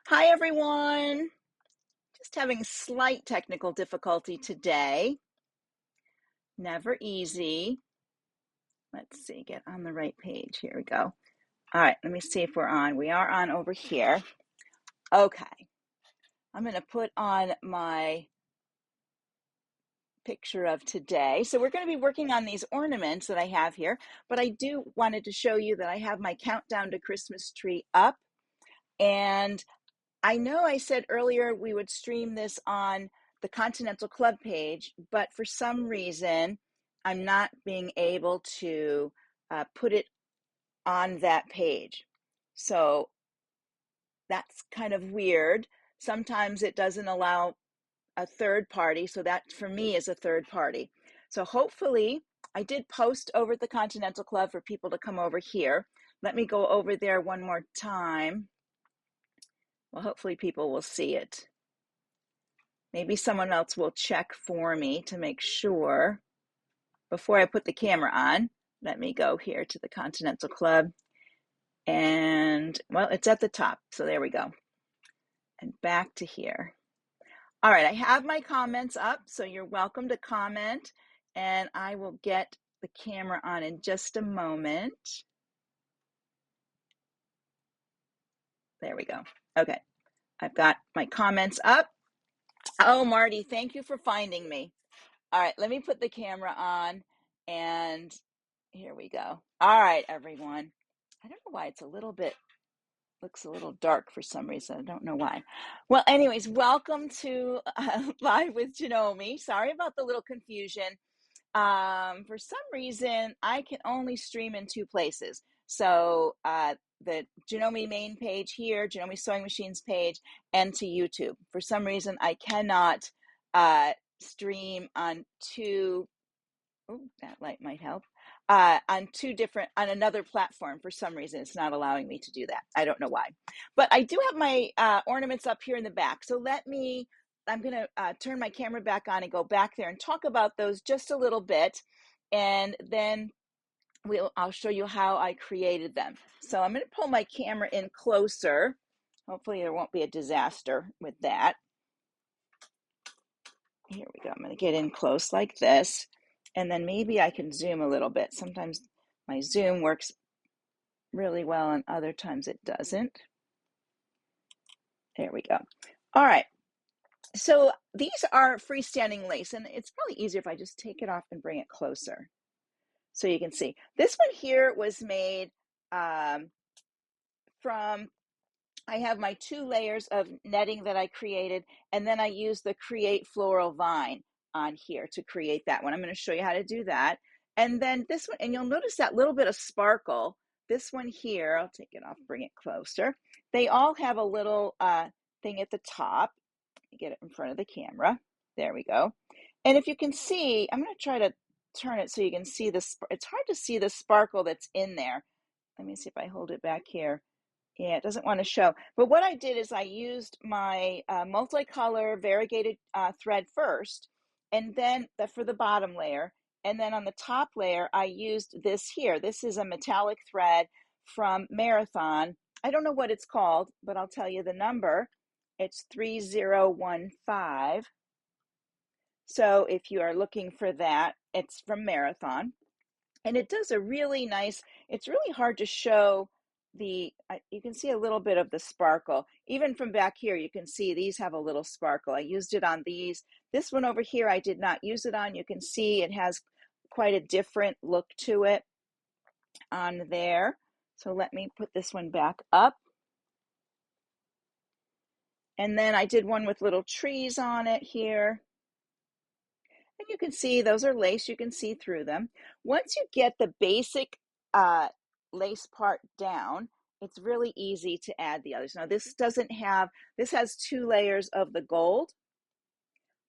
Hi, everyone. Just having slight technical difficulty today. Never easy. Let's see, get on the right page. Here we go. All right, let me see if we're on. We are on over here. Okay, I'm going to put on my picture of today. So we're going to be working on these ornaments that I have here, but I wanted to show you that I have my countdown to Christmas tree up. And I know I said earlier we would stream this on the Continental Club page, but for some reason, I'm not being able to put it on that page. So that's kind of weird. Sometimes it doesn't allow a third party, so that for me is a third party. So hopefully, I did post over at the Continental Club for people to come over here. Let me go over there one more time. Well, hopefully people will see it. Maybe someone else will check for me to make sure. Before I put the camera on, let me go here to the Continental Club. And, well, it's at the top. So there we go. And back to here. All right, I have my comments up. So you're welcome to comment. And I will get the camera on in just a moment. There we go. Okay, I've got my comments up. Oh, Marty, thank you for finding me. All right, let me put the camera on and here we go. All right, everyone. I don't know why it's looks a little dark for some reason. I don't know why. Well, anyways, welcome to Live with Janome. Sorry about the little confusion. For some reason, I can only stream in two places. So the Janome main page here, Janome Sewing Machines page, and to YouTube. For some reason, I cannot stream on two. Oh, that light might help. On another platform. For some reason, it's not allowing me to do that. I don't know why. But I do have my ornaments up here in the back. So I'm going to turn my camera back on and go back there and talk about those just a little bit. And then I'll show you how I created them. So I'm going to pull my camera in closer. Hopefully there won't be a disaster with that. Here we go. I'm going to get in close like this. And then maybe I can zoom a little bit. Sometimes my zoom works really well and other times it doesn't. There we go. All right. So these are freestanding lace, and it's probably easier if I just take it off and bring it closer so you can see. This one here was made from, I have my 2 layers of netting that I created, and then I used the Create Floral Vine on here to create that one. I'm going to show you how to do that. And then this one, and you'll notice that little bit of sparkle. This one here, I'll take it off, bring it closer. They all have a little thing at the top. Get it in front of the camera. There we go. And if you can see, I'm going to try to turn it so you can see this. It's hard to see the sparkle that's in there. Let me see if I hold it back here. Yeah, it doesn't want to show. But what I did is I used my multicolor variegated thread first, and then for the bottom layer. And then on the top layer, I used this here. This is a metallic thread from Marathon. I don't know what it's called, but I'll tell you the number. It's 3015. So if you are looking for that, it's from Marathon. And it does a really nice, it's really hard to show you can see a little bit of the sparkle. Even from back here, you can see these have a little sparkle. I used it on these. This one over here, I did not use it on. You can see it has quite a different look to it on there. So let me put this one back up. And then I did one with little trees on it here. And you can see those are lace. You can see through them. Once you get the basic lace part down, it's really easy to add the others. Now this has 2 layers of the gold,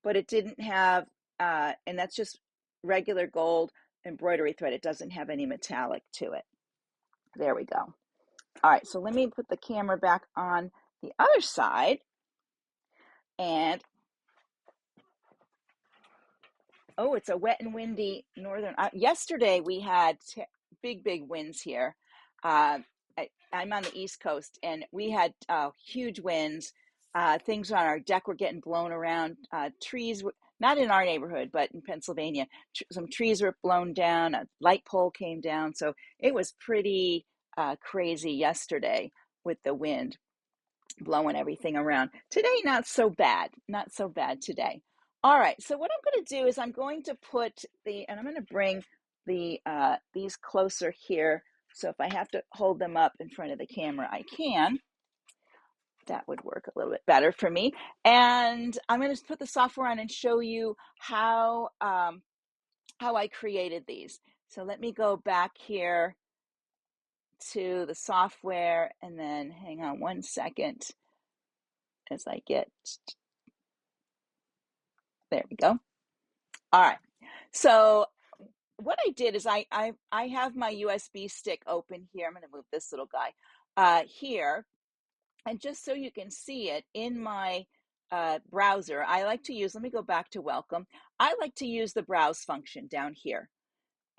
but it didn't have, and that's just regular gold embroidery thread. It doesn't have any metallic to it. There we go. All right, so let me put the camera back on the other side. And oh, it's a wet and windy northern. Yesterday we had big winds here. I'm on the East Coast, and we had huge winds. Things on our deck were getting blown around. Trees, not in our neighborhood, but in Pennsylvania, some trees were blown down. A light pole came down. So it was pretty crazy yesterday with the wind blowing everything around. Today, not so bad. Not so bad today. All right. So what I'm going to do is I'm going to put and I'm going to bring these closer here. So if I have to hold them up in front of the camera, I can. That would work a little bit better for me. And I'm going to put the software on and show you how I created these. So let me go back here to the software, and then hang on one second as I get, there we go. All right. So what I did is I have my USB stick open here. I'm going to move this little guy here. And just so you can see it in my browser, I like to use, let me go back to welcome. I like to use the browse function down here.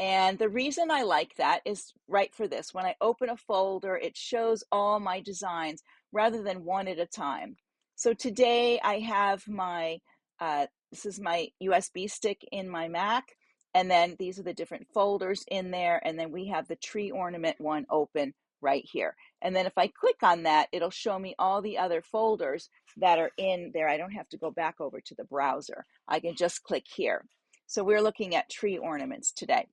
And the reason I like that is right for this. When I open a folder, it shows all my designs rather than one at a time. So today I have my, this is my USB stick in my Mac. And then these are the different folders in there. And then we have the tree ornament one open right here. And then if I click on that, it'll show me all the other folders that are in there. I don't have to go back over to the browser. I can just click here. So we're looking at tree ornaments today.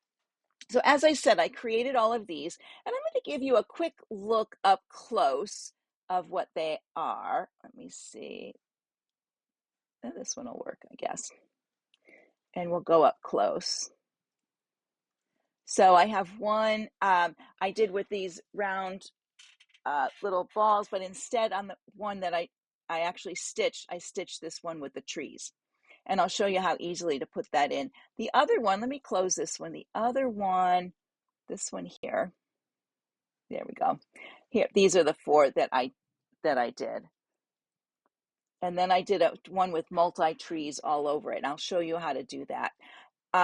So as I said, I created all of these, and I'm going to give you a quick look up close of what they are. Let me see. This one will work, I guess. And we'll go up close. So I have one I did with these round little balls, but instead on the one that I actually stitched, I stitched this one with the trees. And I'll show you how easily to put that in. The other one, let me close this one. The other one, this one here. There we go. Here, these are the four that I did. And then I did one with multi-trees all over it. And I'll show you how to do that.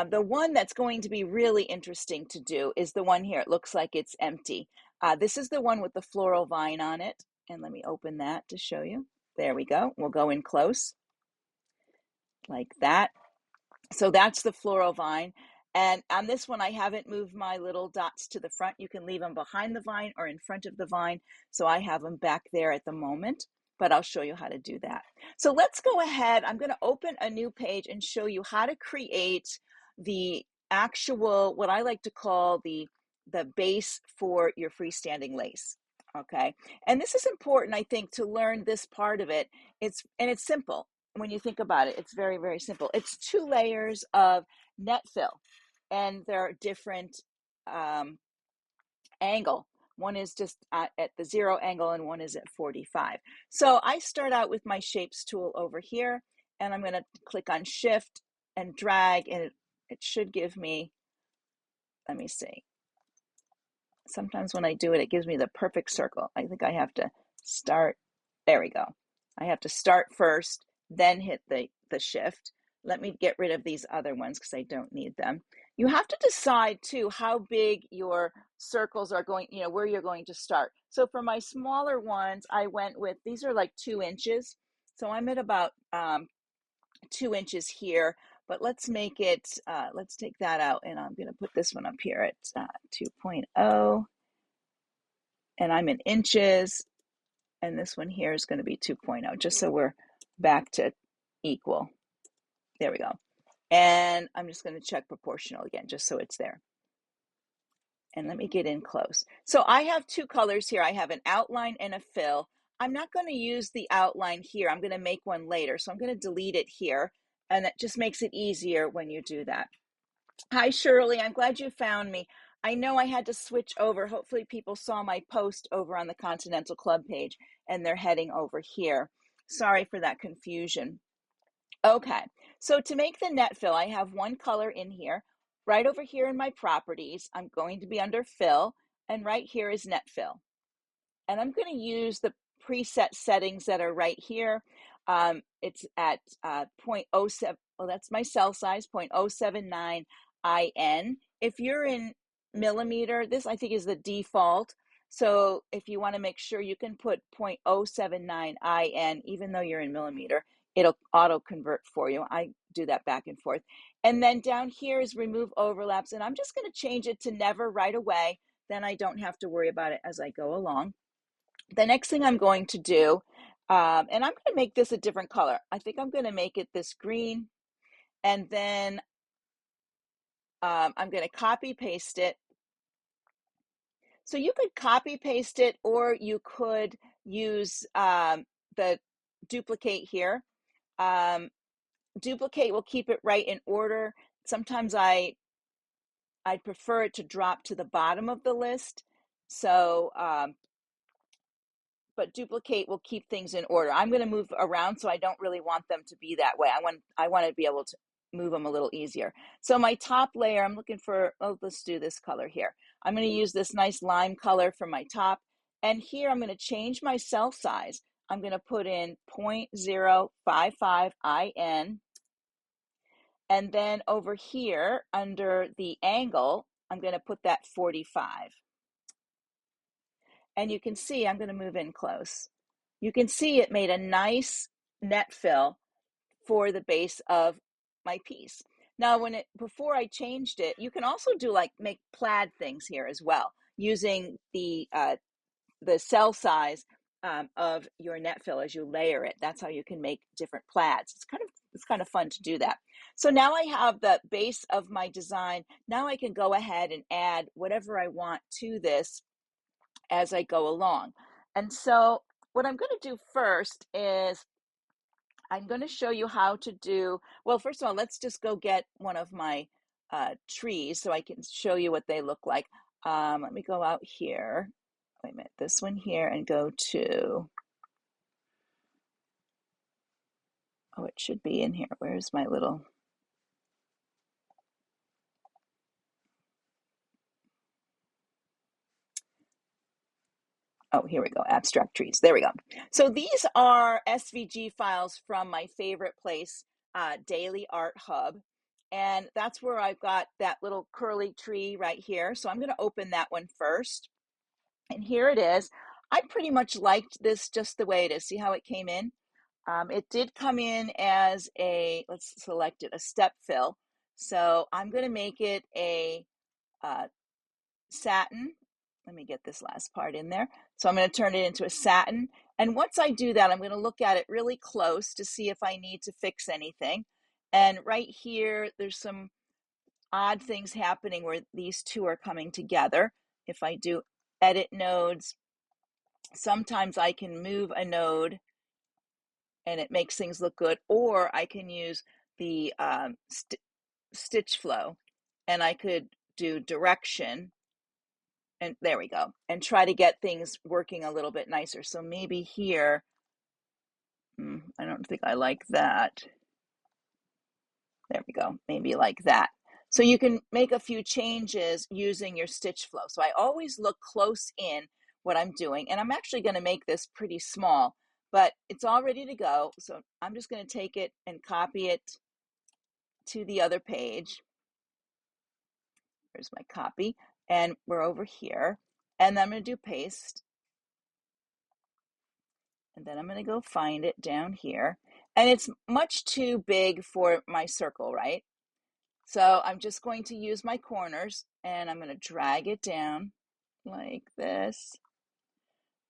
The one that's going to be really interesting to do is the one here. It looks like it's empty. This is the one with the floral vine on it. And let me open that to show you. There we go. We'll go in close like that. So that's the floral vine. And on this one, I haven't moved my little dots to the front. You can leave them behind the vine or in front of the vine. So I have them back there at the moment, but I'll show you how to do that. So let's go ahead. I'm going to open a new page and show you how to create the actual, what I like to call the base for your freestanding lace. Okay. And this is important, I think, to learn this part of it. It's simple. When you think about it, it's very, very simple. It's 2 layers of net fill, and there are different angle. One is just at the 0 angle and one is at 45. So I start out with my shapes tool over here, and I'm going to click on shift and drag, and it should give me, let me see. Sometimes when I do it, it gives me the perfect circle. I think I have to start, there we go. I have to start first, then hit the shift. Let me get rid of these other ones because I don't need them. You have to decide too how big your circles are going, where you're going to start. So for my smaller ones, I went with, these are like 2 inches. So I'm at about 2 inches here, but let's make it, let's take that out, and I'm going to put this one up here at 2.0. And I'm in inches, and this one here is going to be 2.0, just so we're back to equal. There we go. And I'm just going to check proportional again, just so it's there. And let me get in close. So I have 2 colors here. I have an outline and a fill. I'm not going to use the outline here. I'm going to make one later. So I'm going to delete it here. And it just makes it easier when you do that. Hi, Shirley. I'm glad you found me. I know I had to switch over. Hopefully people saw my post over on the Continental Club page and they're heading over here. Sorry for that confusion. Okay, so to make the net fill, I have one color in here. Right over here in my properties, I'm going to be under fill, and right here is net fill. And I'm going to use the preset settings that are right here. It's at 0.07, well, that's my cell size, 0.079 IN. If you're in millimeter, this I think is the default. So if you want to make sure, you can put 0.079 IN, even though you're in millimeter, it'll auto convert for you. I do that back and forth. And then down here is remove overlaps, and I'm just going to change it to never right away. Then I don't have to worry about it as I go along. The next thing I'm going to do, and I'm going to make this a different color. I think I'm going to make it this green, and then I'm going to copy paste it. So you could copy paste it, or you could use the duplicate here. Duplicate will keep it right in order. Sometimes I'd prefer it to drop to the bottom of the list. So but duplicate will keep things in order. I'm going to move around, so I don't really want them to be that way. I want to be able to move them a little easier. So my top layer, I'm looking for, oh, let's do this color here. I'm going to use this nice lime color for my top. And here I'm going to change my cell size. I'm going to put in 0.055 IN. And then over here under the angle, I'm going to put that 45. And you can see, I'm going to move in close. You can see it made a nice net fill for the base of my piece. Now, before I changed it, you can also do make plaid things here as well, using the cell size of your net fill as you layer it. That's how you can make different plaids. It's kind of fun to do that. So now I have the base of my design. Now I can go ahead and add whatever I want to this as I go along. And so what I'm going to do first is I'm going to show you how to do, well, first of all, let's just go get one of my trees so I can show you what they look like. Let me go out here. Wait a minute, this one here, and go to, oh, it should be in here. Where's my little, oh, here we go, abstract trees. There we go. So these are SVG files from my favorite place, Daily Art Hub. And that's where I've got that little curly tree right here. So I'm going to open that one first. And here it is. I pretty much liked this just the way it is. See how it came in? It did come in as let's select it, a step fill. So I'm going to make it a satin. Let me get this last part in there. So I'm going to turn it into a satin. And once I do that, I'm going to look at it really close to see if I need to fix anything. And right here, there's some odd things happening where these two are coming together. If I do edit nodes, sometimes I can move a node and it makes things look good, or I can use the stitch flow and I could do direction, and there we go, and try to get things working a little bit nicer. So maybe here, I don't think I like that. There we go, maybe like that. So you can make a few changes using your stitch flow. So I always look close in what I'm doing, and I'm actually going to make this pretty small, but it's all ready to go. So I'm just going to take it and copy it to the other page. There's my copy, and we're over here, and then I'm going to do paste, and then I'm going to go find it down here, and it's much too big for my circle, right? So I'm just going to use my corners, and I'm going to drag it down like this,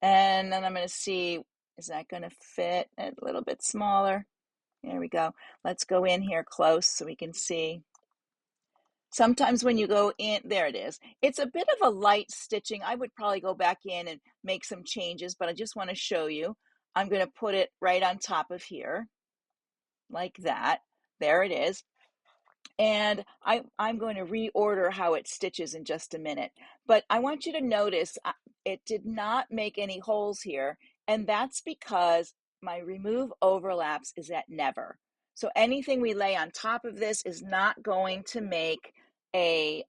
and then I'm going to see, is that going to fit a little bit smaller? There we go. Let's go in here close so we can see. Sometimes when you go in, there it is. It's a bit of a light stitching. I would probably go back in and make some changes, but I just want to show you. I'm going to put it right on top of here, like that. There it is. And I'm going to reorder how it stitches in just a minute. But I want you to notice it did not make any holes here. And that's because my remove overlaps is at never. So anything we lay on top of this is not going to make a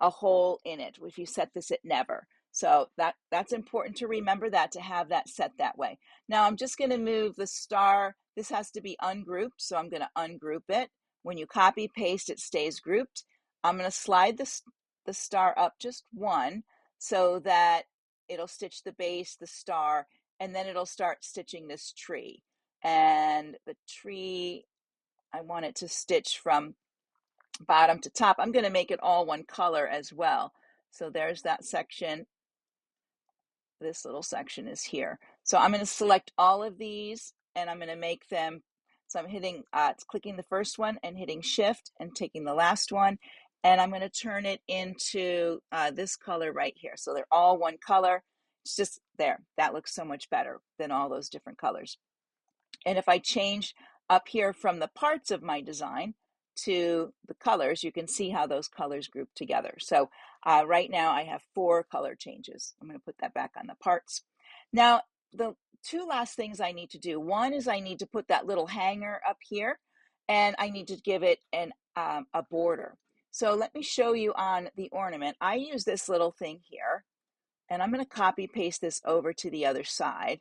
hole in it if you set this at never. So that's important to remember, that to have that set that way. Now I'm just going to move the star. This has to be ungrouped, so I'm going to ungroup it. When you copy paste, it stays grouped. I'm going to slide the the star up just one so that it'll stitch the base, the star, and then it'll start stitching this tree. And the tree, I want it to stitch from bottom to top. I'm going to make it all one color as well. So there's that section. This little section is here. So I'm going to select all of these and I'm going to make them. So I'm hitting, clicking the first one and hitting shift and taking the last one. And I'm going to turn it into this color right here. So they're all one color. It's just there. That looks so much better than all those different colors. And if I change up here from the parts of my design to the colors, you can see how those colors group together. So right now I have 4 color changes. I'm going to put that back on the parts. Now, the 2 last things I need to do. One is I need to put that little hanger up here, and I need to give it a border. So let me show you on the ornament. I use this little thing here, and I'm going to copy paste this over to the other side,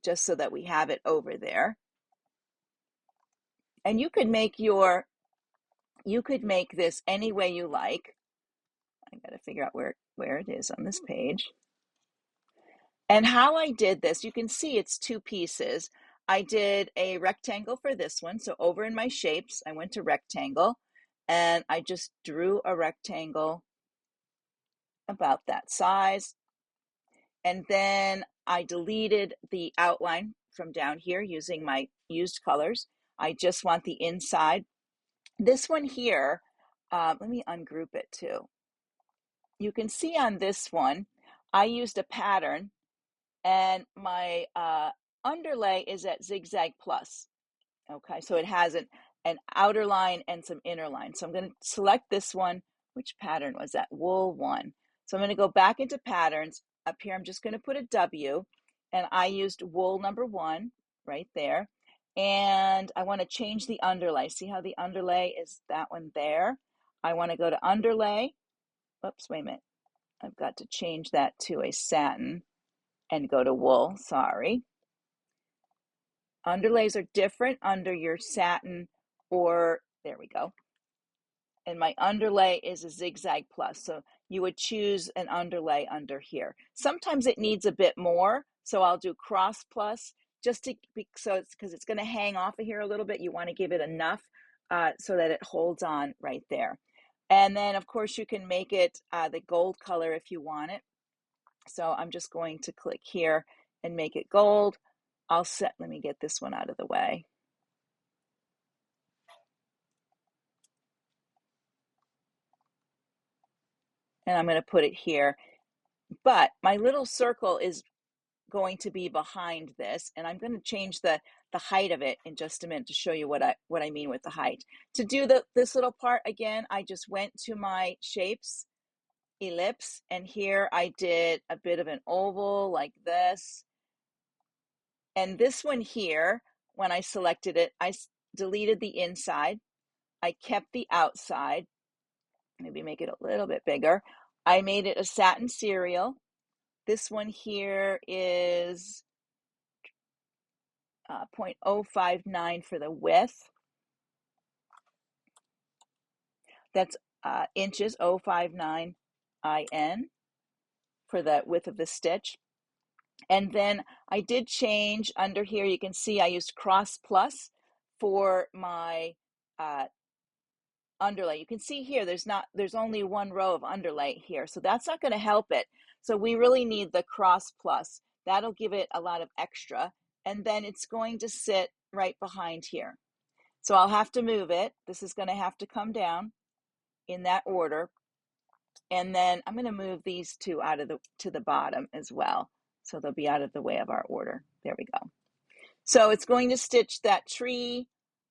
just so that we have it over there. And you could make this any way you like. I got to figure out where it is on this page. And how I did this, you can see it's 2 pieces. I did a rectangle for this one. So over in my shapes, I went to rectangle and I just drew a rectangle about that size. And then I deleted the outline from down here using my used colors. I just want the inside. This one here, let me ungroup it too. You can see on this one, I used a pattern and my underlay is at zigzag plus. Okay, so it has an outer line and some inner line. So I'm going to select this one. Which pattern was that? Wool 1. So I'm going to go back into patterns. Up here, I'm just going to put a W, and I used wool number 1 right there. And I want to change the underlay. See how the underlay is that one there? I want to go to underlay. Oops, wait a minute. I've got to change that to a satin and go to wool. Sorry. Underlays are different under your satin or, there we go. And my underlay is a zigzag plus. So you would choose an underlay under here. Sometimes it needs a bit more. So I'll do cross plus just to, so it's because it's going to hang off of here a little bit. You want to give it enough so that it holds on right there. And then of course you can make it the gold color if you want it. So I'm just going to click here and make it gold. Let me get this one out of the way. And I'm going to put it here. But my little circle is going to be behind this, and I'm going to change the height of it in just a minute to show you what I mean with the height. To do this little part again, I just went to my shapes, ellipse, and here I did a bit of an oval like this. And this one here, when I selected it, I deleted the inside. I kept the outside. Maybe make it a little bit bigger. I made it a satin serial. This one here is 0.059 for the width. That's inches, 059 IN for the width of the stitch. And then I did change under here. You can see I used cross plus for my underlay. You can see here there's only 1 row of underlay here, so that's not going to help it. So we really need the cross plus. That'll give it a lot of extra, and then it's going to sit right behind here. So I'll have to move it. This is going to have to come down in that order, and then I'm going to move these 2 out of to the bottom as well, so they'll be out of the way of our order. There we go. So it's going to stitch that tree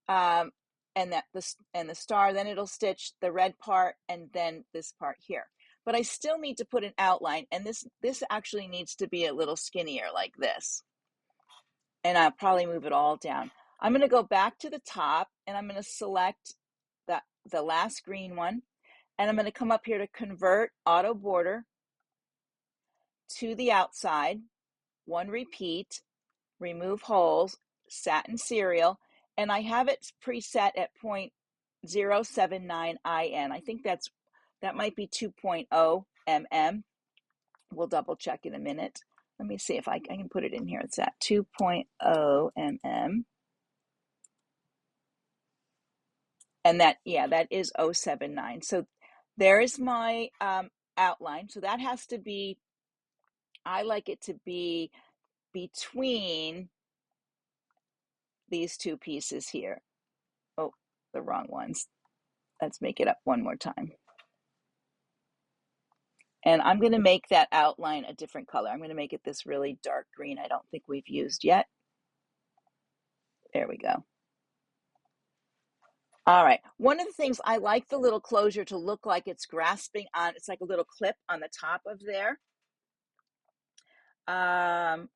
and the star, then it'll stitch the red part and then this part here. But I still need to put an outline, and this actually needs to be a little skinnier like this. And I'll probably move it all down. I'm going to go back to the top and I'm going to select the last green one, and I'm going to come up here to convert auto border to the outside, 1 repeat, remove holes, satin serial, and I have it preset at 0.079 IN. I think that's That might be 2.0 mm. We'll double check in a minute. Let me see if I can put it in here. It's at 2.0 mm. And that, yeah, that is 079. So there is my outline. So that has to be, I like it to be between these two pieces here. Oh, the wrong ones. Let's make it up one more time. And I'm going to make that outline a different color. I'm going to make it this really dark green I don't think we've used yet. There we go. All right. One of the things, I like the little closure to look like it's grasping on, it's like a little clip on the top of there. Oh,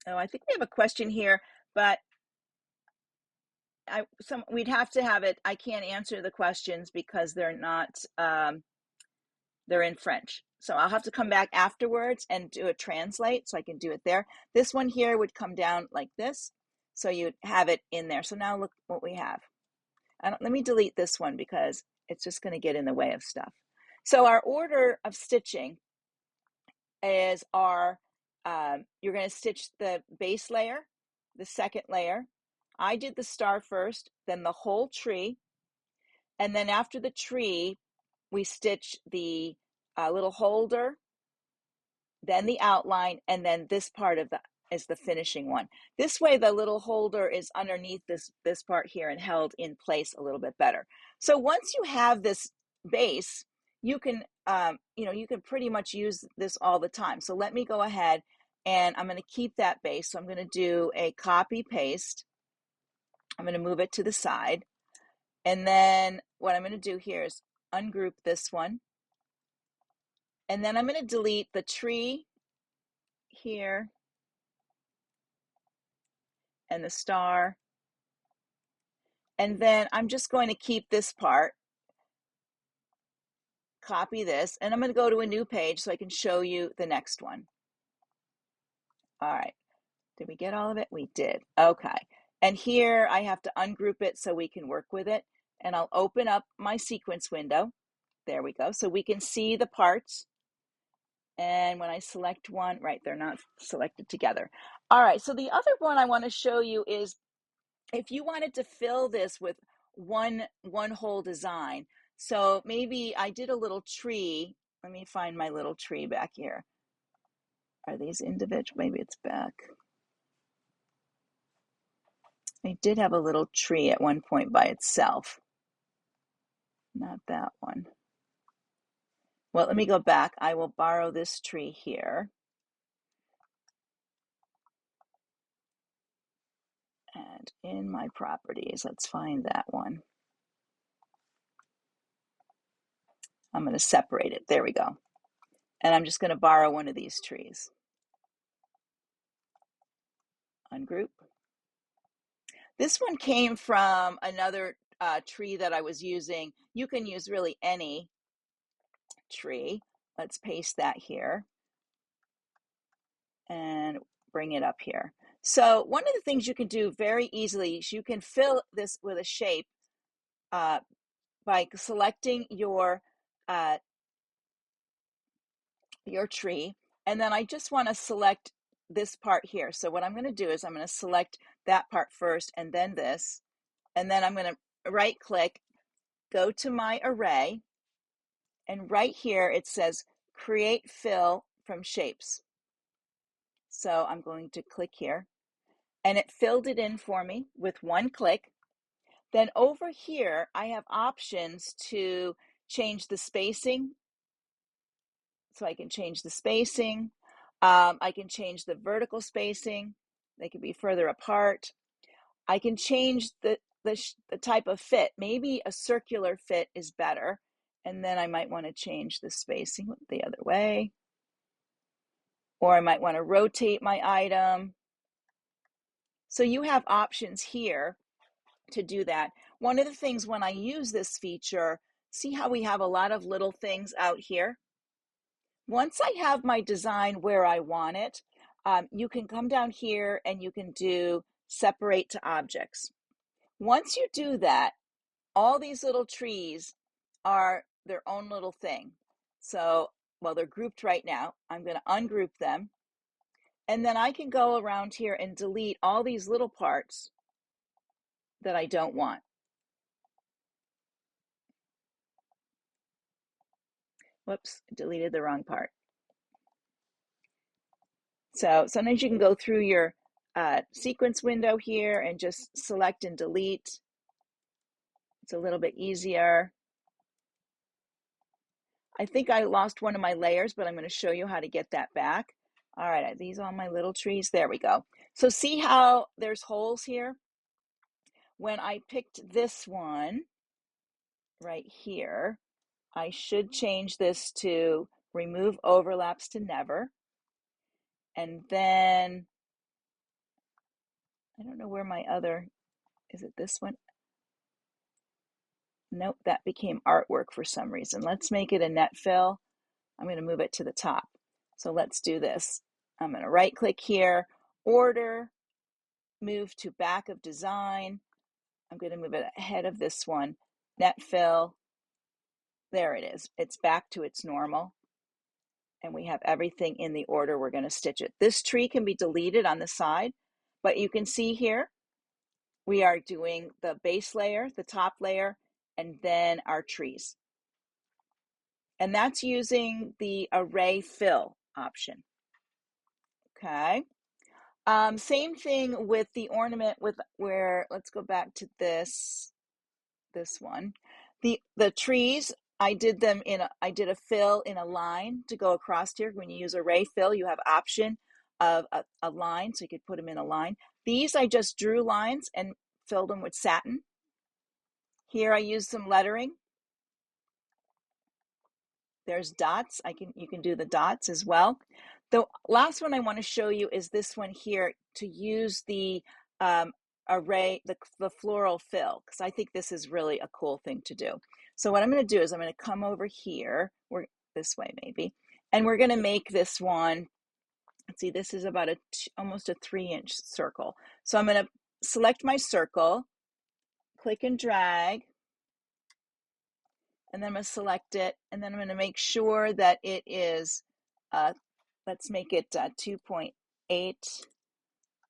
I think we have a question here, but we'd have to have it. I can't answer the questions because they're not, they're in French. So I'll have to come back afterwards and do a translate so I can do it there. This one here would come down like this. So you'd have it in there. So now look what we have. Let me delete this one because it's just going to get in the way of stuff. So our order of stitching is you're going to stitch the base layer, the second layer. I did the star first, then the whole tree. And then after the tree, we stitch the little holder, then the outline, and then this part of is the finishing one. This way the little holder is underneath this part here and held in place a little bit better. So once you have this base, you can you can pretty much use this all the time. So let me go ahead and I'm going to keep that base. So I'm going to do a copy paste. I'm going to move it to the side. And then what I'm going to do here is ungroup this one. And then I'm going to delete the tree here and the star. And then I'm just going to keep this part, copy this, and I'm going to go to a new page so I can show you the next one. All right. Did we get all of it? We did. Okay. And here I have to ungroup it so we can work with it. And I'll open up my sequence window. There we go. So we can see the parts. And when I select one, right, they're not selected together. All right. So the other one I want to show you is if you wanted to fill this with one whole design. So maybe I did a little tree. Let me find my little tree back here. Are these individual? Maybe it's back. I did have a little tree at one point by itself. Not that one. Well, let me go back. I will borrow this tree here. And in my properties, let's find that one. I'm going to separate it. There we go. And I'm just going to borrow one of these trees. Ungroup. This one came from another tree that I was using. You can use really any tree. Let's paste that here and bring it up here. So one of the things you can do very easily is you can fill this with a shape by selecting your tree. And then I just want to select this part here. So what I'm going to do is I'm going to select that part first and then this. And then I'm going to right click, go to my array. And right here it says create fill from shapes. So I'm going to click here and it filled it in for me with one click. Then over here, I have options to change the spacing. So I can change the spacing. I can change the vertical spacing. They can be further apart. I can change the type of fit. Maybe a circular fit is better. And then I might want to change the spacing the other way. Or I might want to rotate my item. So you have options here to do that. One of the things when I use this feature, see how we have a lot of little things out here? Once I have my design where I want it, you can come down here and you can do separate to objects. Once you do that, all these little trees are their own little thing. So, well, they're grouped right now. I'm going to ungroup them. And then I can go around here and delete all these little parts that I don't want. Whoops, deleted the wrong part. So sometimes you can go through your sequence window here and just select and delete. It's a little bit easier. I think I lost one of my layers, but I'm going to show you how to get that back. All right, are these all my little trees? There we go. So see how there's holes here? When I picked this one right here, I should change this to remove overlaps to never. And then, I don't know where my other, is it this one? Nope, that became artwork for some reason. Let's make it a net fill. I'm going to move it to the top. So let's do this. I'm going to right click here, order, move to back of design. I'm going to move it ahead of this one, net fill. There it is. It's back to its normal. And we have everything in the order we're going to stitch it. This tree can be deleted on the side, but you can see here, we are doing the base layer, the top layer, and then our trees. And that's using the array fill option. Okay. Same thing with the ornament with where, let's go back to this one. The trees, I did a fill in a line to go across here. When you use array fill, you have option of a line, so you could put them in a line. These, I just drew lines and filled them with satin. Here I used some lettering. There's dots. You can do the dots as well. The last one I want to show you is this one here, to use the array, the floral fill, because I think this is really a cool thing to do. So what I'm going to do is I'm going to come over here, this way maybe, and we're going to make this one. Let's see, this is about almost a 3-inch circle. So I'm going to select my circle, click and drag, and then I'm going to select it, and then I'm going to make sure that it is, let's make it 2.8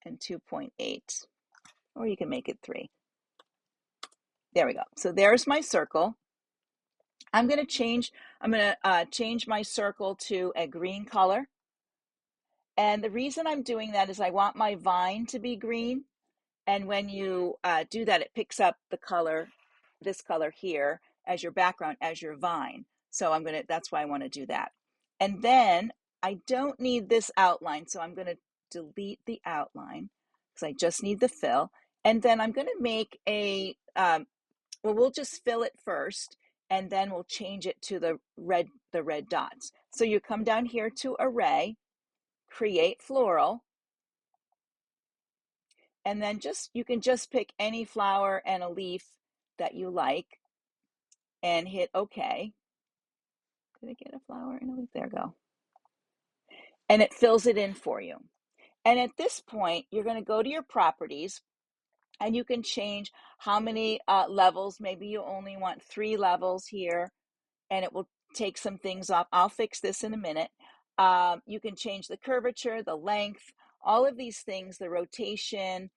and 2.8, or you can make it 3. There we go. So there's my circle. I'm going to change my circle to a green color. And the reason I'm doing that is I want my vine to be green. And when you do that, it picks up the color, this color here, as your background, as your vine. So that's why I want to do that. And then I don't need this outline, so I'm going to delete the outline because I just need the fill. And then I'm going to make we'll just fill it first, and then we'll change it to the red dots. So you come down here to array, create floral, and then you can just pick any flower and a leaf that you like and hit OK. Did I get a flower and a leaf? There we go. And it fills it in for you. And at this point, you're going to go to your properties, and you can change how many levels. Maybe you only want 3 levels here, and it will take some things off. I'll fix this in a minute. You can change the curvature, the length, all of these things, the rotation,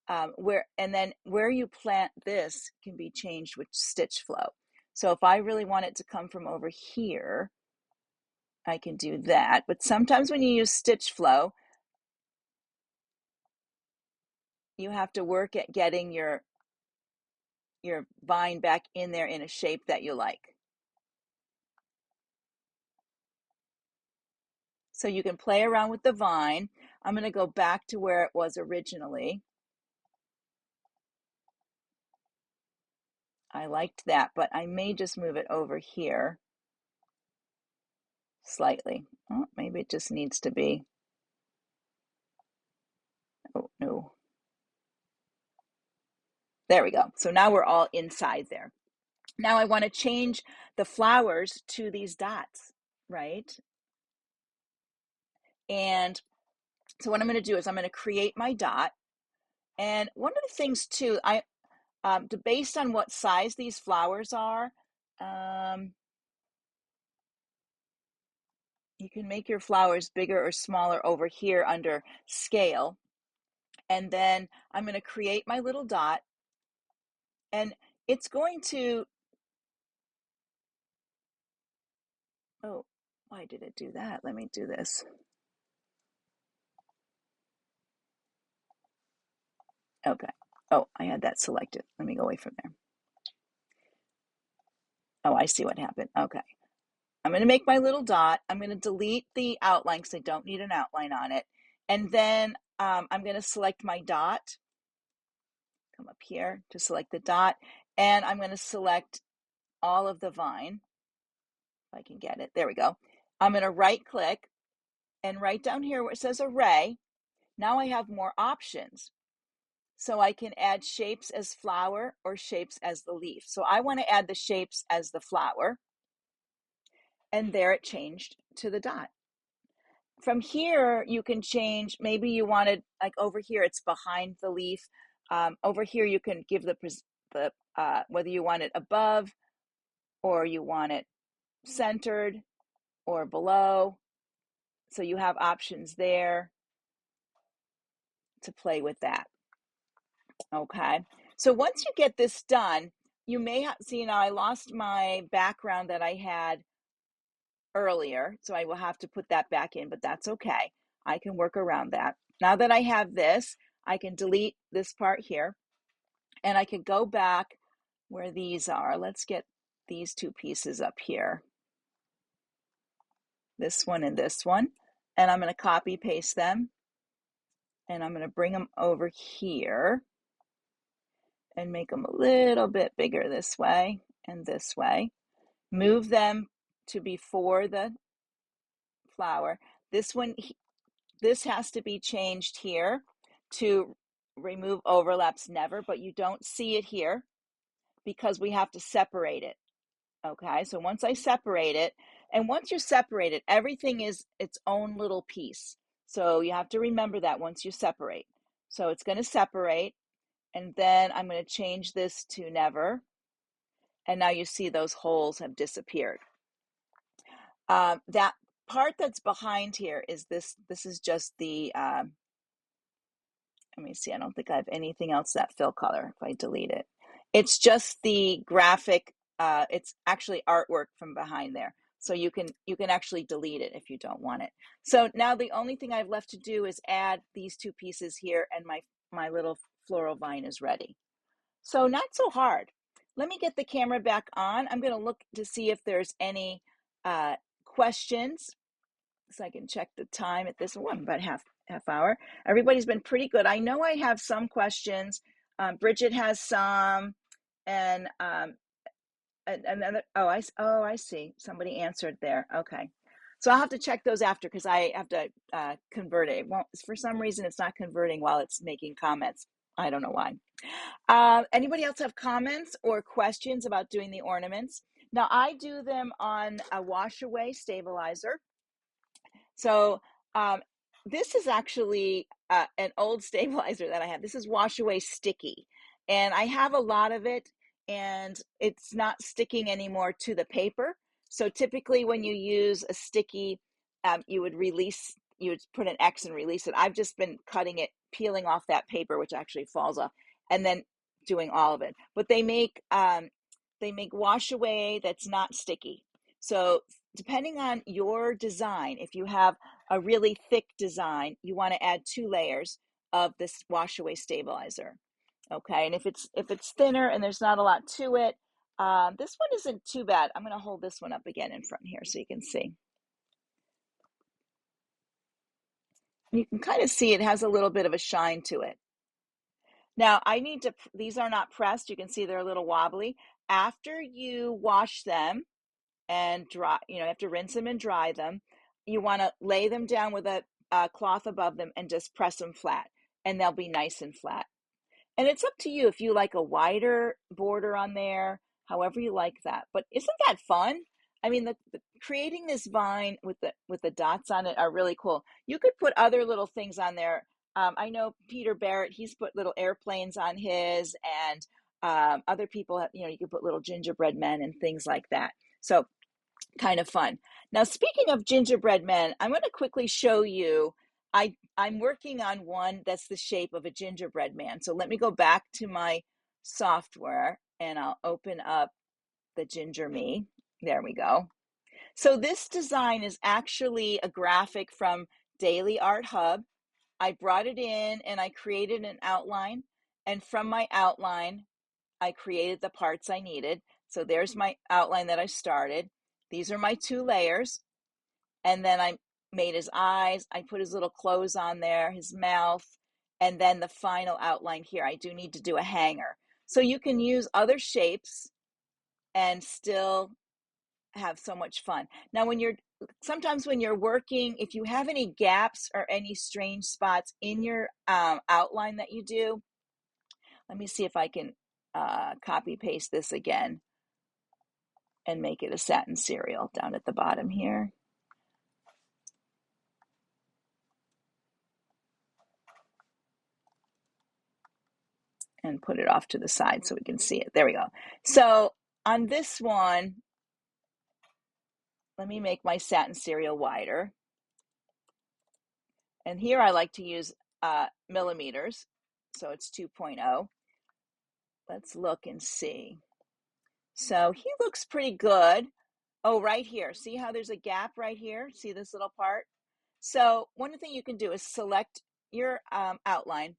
and then where you plant this can be changed with stitch flow. So if I really want it to come from over here, I can do that. But sometimes when you use stitch flow, you have to work at getting your vine back in there in a shape that you like. So you can play around with the vine. I'm going to go back to where it was originally. I liked that, but I may just move it over here slightly. Oh, maybe it just needs to be. Oh, no. There we go. So now we're all inside there. Now I want to change the flowers to these dots, right? And so what I'm going to do is I'm going to create my dot. And one of the things too, based on what size these flowers are, can make your flowers bigger or smaller over here under scale. And then I'm going to create my little dot, and it's going to, oh, why did it do that? Let me do this. Okay. Oh, I had that selected. Let me go away from there. Oh, I see what happened. Okay. I'm going to make my little dot. I'm going to delete the outline because I don't need an outline on it. And then I'm going to select my dot. Come up here to select the dot. And I'm going to select all of the vine. If I can get it. There we go. I'm going to right click and right down here where it says array. Now I have more options. So I can add shapes as flower or shapes as the leaf. So I want to add the shapes as the flower. And there it changed to the dot. From here, you can change, maybe you wanted, like over here, it's behind the leaf. Over here, you can give the whether you want it above or you want it centered or below. So you have options there to play with that. Okay, so once you get this done, you may have, see now I lost my background that I had earlier, so I will have to put that back in, but that's okay. I can work around that. Now that I have this, I can delete this part here, and I can go back where these are. Let's get these two pieces up here. This one and this one. And I'm going to copy paste them. And I'm going to bring them over here and make them a little bit bigger this way and this way. Move them to before the flower. This one, this has to be changed here to remove overlaps never, but you don't see it here because we have to separate it. Okay, so once I separate it, and once you separate it, everything is its own little piece. So you have to remember that once you separate. So it's going to separate, and then I'm going to change this to never. And now you see those holes have disappeared. That part that's behind here is this is just the, let me see, I don't think I have anything else that fill color if I delete it. It's just the graphic, it's actually artwork from behind there. So you can actually delete it if you don't want it. So now the only thing I've left to do is add these two pieces here, and my little floral vine is ready. So not so hard. Let me get the camera back on. I'm going to look to see if there's any questions, so I can check the time at this one, about half hour. Everybody's been pretty good. I know I have some questions. Bridget has some, and another. Oh, I see. Somebody answered there. Okay, so I'll have to check those after because I have to convert it. It won't, for some reason, it's not converting while it's making comments. I don't know why. Anybody else have comments or questions about doing the ornaments? Now I do them on a wash away stabilizer. So this is actually an old stabilizer that I have. This is Wash Away Sticky, and I have a lot of it, and it's not sticking anymore to the paper. So typically when you use a sticky, you would put an X and release it. I've just been cutting it, peeling off that paper, which actually falls off, and then doing all of it. But they make wash away that's not sticky. So depending on your design, if you have a really thick design, you want to add 2 layers of this wash away stabilizer. Okay, and if it's thinner and there's not a lot to it, this one isn't too bad. I'm going to hold this one up again in front here so you can see. You can kind of see it has a little bit of a shine to it. Now these are not pressed. You can see they're a little wobbly. After you wash them and dry, you have to rinse them and dry them. You want to lay them down with a cloth above them and just press them flat, and they'll be nice and flat. And it's up to you if you like a wider border on there, however you like that. But isn't that fun? I mean, creating this vine with the dots on it are really cool. You could put other little things on there. I know Peter Barrett, he's put little airplanes on his, and other people have, you could put little gingerbread men and things like that. So kind of fun. Now, speaking of gingerbread men, I'm going to quickly show you. I'm working on one that's the shape of a gingerbread man. So let me go back to my software and I'll open up the Ginger Me. There we go. So this design is actually a graphic from Daily Art Hub. I brought it in and I created an outline. And from my outline, I created the parts I needed. So there's my outline that I started. These are my 2 layers. And then I made his eyes. I put his little clothes on there, his mouth, and then the final outline here. I do need to do a hanger. So you can use other shapes and still have so much fun. Now, sometimes when you're working, if you have any gaps or any strange spots in your outline that you do, let me see if I can copy paste this again and make it a satin cereal down at the bottom here. And put it off to the side so we can see it. There we go. So on this one, let me make my satin cereal wider. And here I like to use millimeters. So it's 2.0. Let's look and see. So he looks pretty good. Oh, right here. See how there's a gap right here? See this little part? So one thing you can do is select your outline.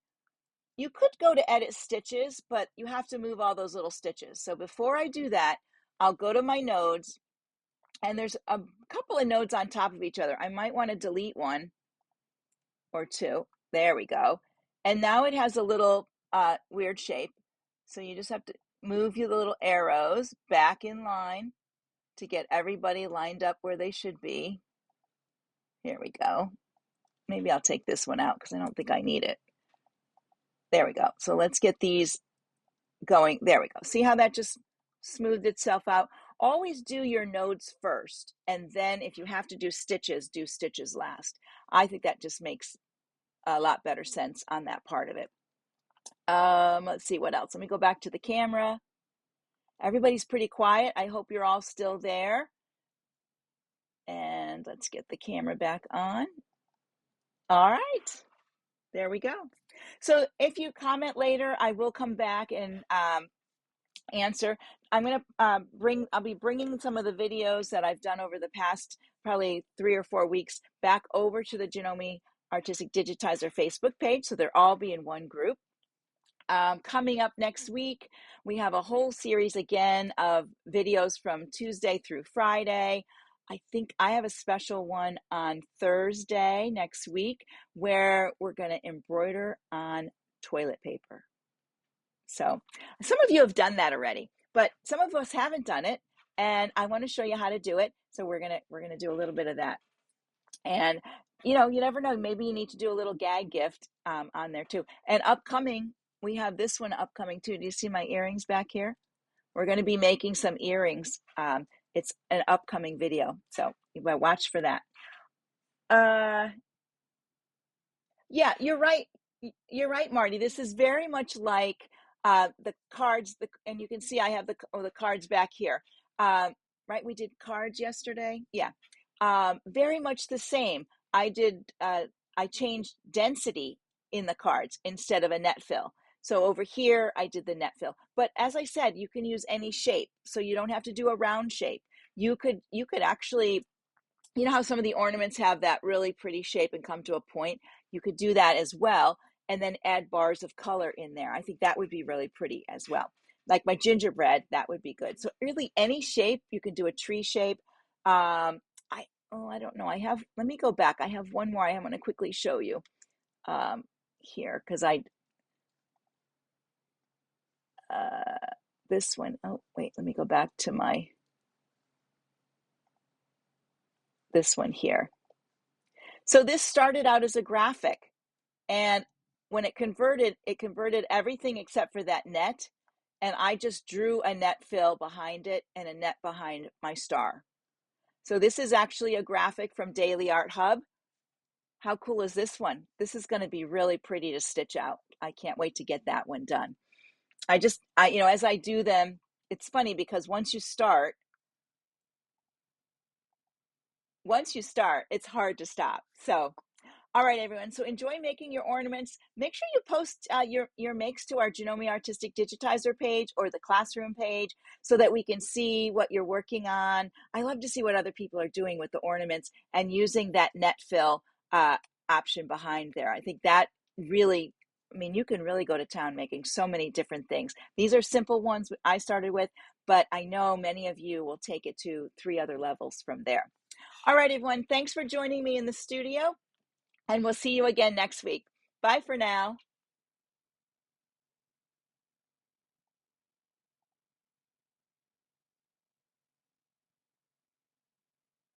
You could go to edit stitches, but you have to move all those little stitches. So before I do that, I'll go to my nodes, and there's a couple of nodes on top of each other. I might want to delete one or two. There we go. And now it has a little weird shape. So you just have to move your little arrows back in line to get everybody lined up where they should be. Here we go. Maybe I'll take this one out because I don't think I need it. There we go. So let's get these going. There we go. See how that just smoothed itself out? Always do your nodes first, and then if you have to do stitches last. I think that just makes a lot better sense on that part of it. Let's see what else. Let me go back to the camera. Everybody's pretty quiet. I hope you're all still there. And let's get the camera back on. All right. There we go. So if you comment later, I will come back and answer. I'm going to I'll be bringing some of the videos that I've done over the past probably 3 or 4 weeks back over to the Janome Artistic Digitizer Facebook page. So they'll all be in one group. Coming up next week, we have a whole series again of videos from Tuesday through Friday. I think I have a special one on Thursday next week where we're going to embroider on toilet paper. So some of you have done that already, but some of us haven't done it, and I want to show you how to do it. So we're gonna do a little bit of that. And you never know, maybe you need to do a little gag gift on there too. And upcoming, we have this one upcoming too. Do you see my earrings back here? We're going to be making some earrings. It's an upcoming video, so you better watch for that. Yeah, you're right. You're right, Marty. This is very much like the cards, and you can see I have the cards back here. Right, we did cards yesterday. Yeah, very much the same. I changed density in the cards instead of a net fill. So over here, I did the net fill. But as I said, you can use any shape, so you don't have to do a round shape. You could actually, you know how some of the ornaments have that really pretty shape and come to a point? You could do that as well, and then add bars of color in there. I think that would be really pretty as well. Like my gingerbread, that would be good. So really any shape, you can do a tree shape. I don't know. Let me go back. I have one more I want to quickly show you here because this one, oh, wait, let me go back to this one here. So this started out as a graphic, and when it converted everything except for that net, and I just drew a net fill behind it and a net behind my star. So this is actually a graphic from Daily Art Hub. How cool is this one? This is going to be really pretty to stitch out. I can't wait to get that one done. As I do them, it's funny because once you start, once you start, it's hard to stop. So all right, everyone. So enjoy making your ornaments. Make sure you post your makes to our Janome Artistic Digitizer page or the classroom page so that we can see what you're working on. I love to see what other people are doing with the ornaments and using that net fill option behind there. I think that really, I mean, you can really go to town making so many different things. These are simple ones I started with, but I know many of you will take it to 3 other levels from there. All right, everyone. Thanks for joining me in the studio. And we'll see you again next week. Bye for now.